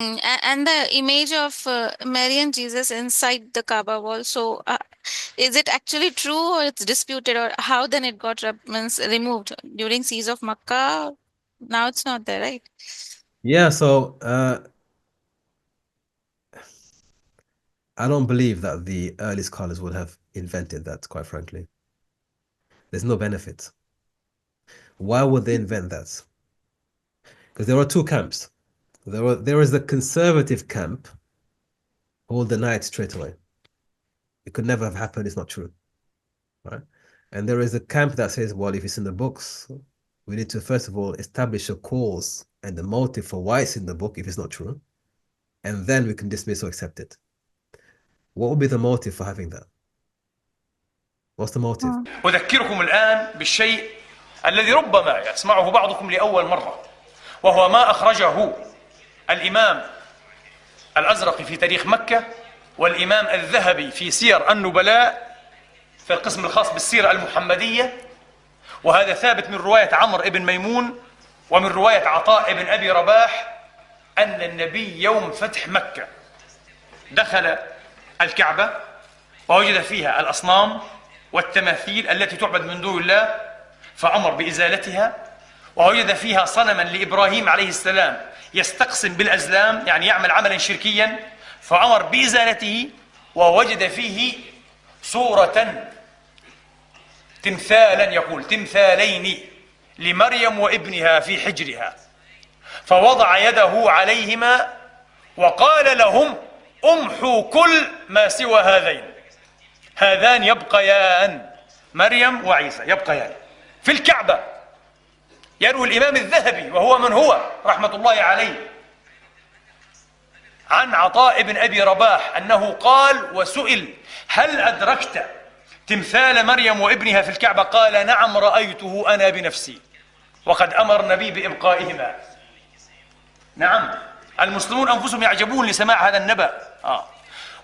And the image of Mary and Jesus inside the Kaaba wall. So, is it actually true or it's disputed, or how then it got means removed during siege of Makkah? Now it's not there, right? Yeah, so I don't believe that the early scholars would have invented that, quite frankly. There's no benefit. Why would they invent that? Because there are two camps. There is the conservative camp who will deny it straight away. It could never have happened, it's not true. Right? And there is a camp that says, well, if it's in the books, we need to first of all establish a cause and the motive for why it's in the book if it's not true. And then we can dismiss or accept it. What would be the motive for having that? What's the motive? أذكركم الآن بالشيء الذي ربما يسمعه بعضكم لأول مرة، وهو ما أخرجه الإمام الأزرقي في تاريخ مكة، والإمام الذهبي في سير النبلاء في القسم الخاص بالسيرة المحمدية، وهذا ثابت من رواية عمرو بن ميمون ومن رواية عطاء بن أبي رباح أن النبي يوم فتح مكة دخل الكعبة ووجد فيها الأصنام والتماثيل التي تعبد من دون الله فأمر بإزالتها، ووجد فيها صنما لإبراهيم عليه السلام يستقسم بالأزلام يعني يعمل عملا شركيا فأمر بإزالته، ووجد فيه صورة تمثالا يقول تمثالين لمريم وابنها في حجرها، فوضع يده عليهما وقال لهم امحوا كل ما سوى هذان يبقيان مريم وعيسى يبقيان في الكعبة. يروي الإمام الذهبي وهو من هو رحمة الله عليه عن عطاء بن أبي رباح أنه قال وسئل هل أدركت تمثال مريم وابنها في الكعبة؟ قال نعم رأيته أنا بنفسي وقد أمر النبي بإبقائهما. نعم المسلمون أنفسهم يعجبون لسماع هذا النبأ.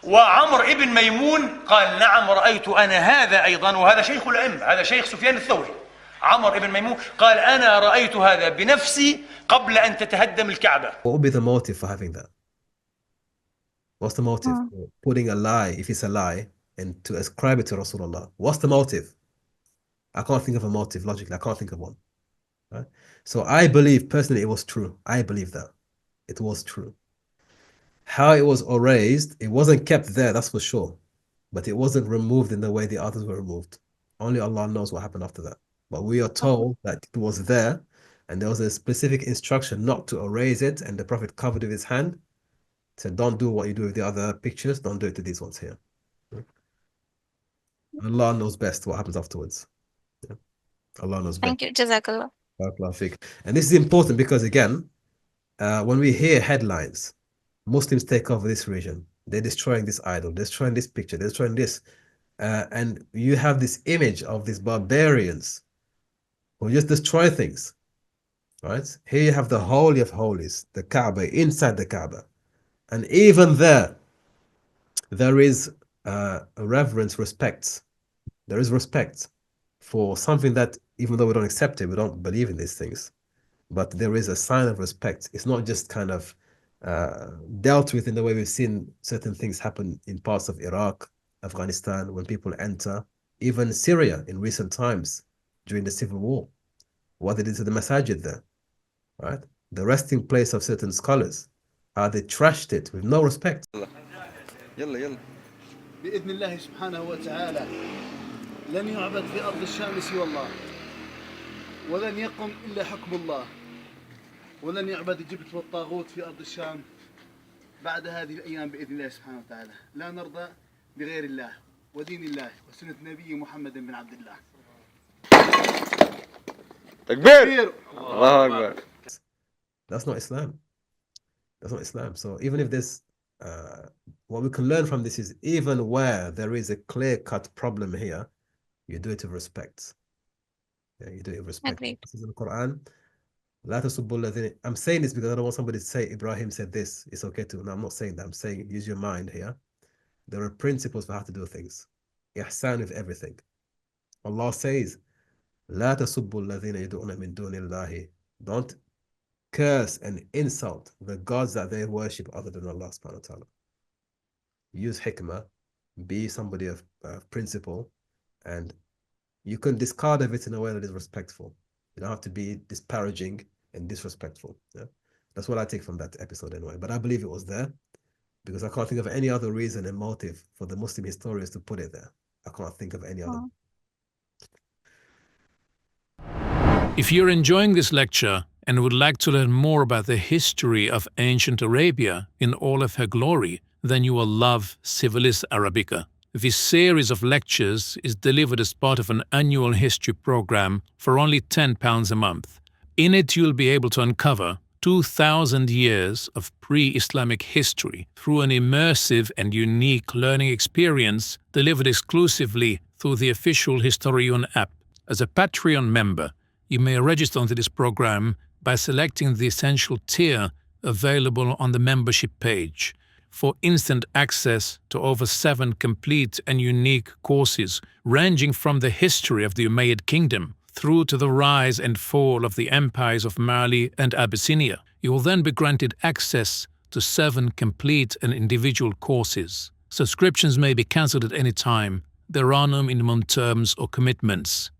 وعمر ابن ميمون قال نعم رأيت أنا هذا أيضا، وهذا شيخ الأئمة، هذا شيخ سفيان الثوري. عمر ابن ميمون قال أنا رأيت هذا بنفسي قبل أن تتهدم الكعبة. What would be the motive for having that? What's the motive for putting a lie, if it's a lie, and to ascribe it to Rasulullah? What's the motive? I can't think of a motive logically. I can't think of one. Right? So I believe personally it was true. I believe that it was true. How it was erased, it wasn't kept there, that's for sure. But it wasn't removed in the way the others were removed. Only Allah knows what happened after that. But we are told that it was there, and there was a specific instruction not to erase it, and the Prophet covered with his hand, said, don't do what you do with the other pictures, don't do it to these ones here. Allah knows best what happens afterwards. Yeah. Allah knows best. Thank you, Jazakallah. And this is important because, again, when we hear headlines, Muslims take over this region, they're destroying this idol, destroying this picture, destroying this. And you have this image of these barbarians who just destroy things, right? Here you have the Holy of Holies, the Kaaba, inside the Kaaba. And even there is reverence, respect. There is respect for something that, even though we don't accept it, we don't believe in these things, but there is a sign of respect. It's not just kind of dealt with in the way we've seen certain things happen in parts of Iraq, Afghanistan, when people enter, even Syria in recent times during the civil war, what they did to the masajid there, right? The resting place of certain scholars, how they trashed it with no respect. يلا بإذن الله سبحانه وتعالى لن يعبد في أرض الشام سوى الله، ولن يقم إلا حكم الله، ولن يعبد الجبت والطاغوت في أرض الشام بعد هذه الأيام بإذن الله سبحانه وتعالى. لا نرضى بغير الله ودين الله وسنة نبي محمد بن عبد الله. تكبير الله أكبر. That's not Islam. That's not Islam. So even if this, what we can learn from this is, even where there is a clear-cut problem here, you do it with respect. Yeah, you do it with respect. Agreed. This is in the Quran. I'm saying this because I don't want somebody to say Ibrahim said this. It's okay to. No, I'm not saying that. I'm saying use your mind here. There are principles for how to do things. Ihsan with everything. Allah says, لا تسبوا الذين يدعون من دون الله. Don't curse and insult the gods that they worship other than Allah subhanahu wa ta'ala. Use hikmah, be somebody of principle, and you can discard of it in a way that is respectful. You don't have to be disparaging and disrespectful. Yeah? That's what I take from that episode anyway. But I believe it was there because I can't think of any other reason and motive for the Muslim historians to put it there. I can't think of any other. If you're enjoying this lecture and would like to learn more about the history of ancient Arabia in all of her glory, then you will love Civilis Arabica. This series of lectures is delivered as part of an annual history program for only £10 a month. In it, you'll be able to uncover 2,000 years of pre-Islamic history through an immersive and unique learning experience delivered exclusively through the official Historion app. As a Patreon member, you may register onto this program by selecting the essential tier available on the membership page for instant access to over 7 complete and unique courses ranging from the history of the Umayyad kingdom through to the rise and fall of the empires of Mali and Abyssinia. You will then be granted access to 7 complete and individual courses. Subscriptions may be cancelled at any time. There are no minimum terms or commitments.